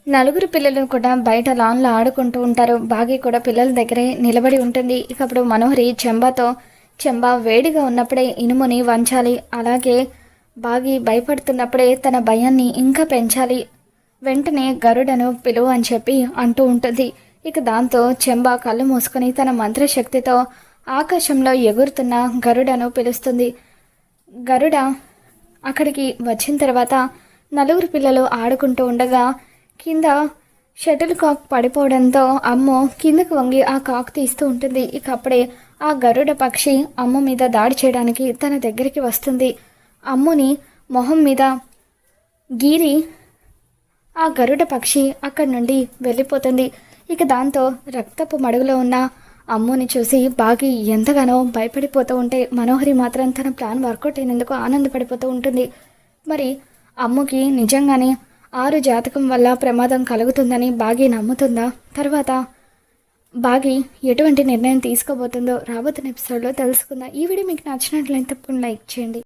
నలుగురు పిల్లలు కూడా బయట లాన్లో ఆడుకుంటూ ఉంటారు. బాగి కూడా పిల్లల దగ్గరే నిలబడి ఉంటుంది. ఇక అప్పుడు మనోహరి చెంబాతో, చెంబా వేడిగా ఉన్నప్పుడే ఇనుముని వంచాలి, అలాగే బాగి భయపడుతున్నప్పుడే తన భయాన్ని ఇంకా పెంచాలి, వెంటనే గరుడను పిలువు అని చెప్పి అంటూ ఉంటుంది. ఇక దాంతో చెంబా కళ్ళు మూసుకొని తన మంత్రశక్తితో ఆకాశంలో ఎగురుతున్న గరుడను పిలుస్తుంది. గరుడ అక్కడికి వచ్చిన తర్వాత నలుగురు పిల్లలు ఆడుకుంటూ ఉండగా కింద షటిల్ కాక్ పడిపోవడంతో అమ్మ కిందకు వంగి ఆ కాక్ తీస్తూ ఉంటుంది. ఇక అప్పుడే ఆ గరుడ పక్షి అమ్మ మీద దాడి చేయడానికి తన దగ్గరికి వస్తుంది. అమ్ముని మొహం మీద గీరి ఆ గరుడ పక్షి అక్కడి నుండి వెళ్ళిపోతుంది. ఇక దాంతో రక్తపు మడుగులో ఉన్న అమ్ముని చూసి బాగి ఎంతగానో భయపడిపోతూ ఉంటే మనోహరి మాత్రం తన ప్లాన్ వర్కౌట్ అయినందుకు ఆనందపడిపోతూ ఉంటుంది. మరి అమ్ముకి నిజంగానే 6 జాతకం వల్ల ప్రమాదం కలుగుతుందని బాగి నమ్ముతుందా? తర్వాత బాగి ఎటువంటి నిర్ణయం తీసుకోబోతుందో రాబోతున్న ఎపిసోడ్లో తెలుసుకుందాం. ఈ వీడియో మీకు నచ్చినట్లయితే తప్పకుండా లైక్ చేయండి.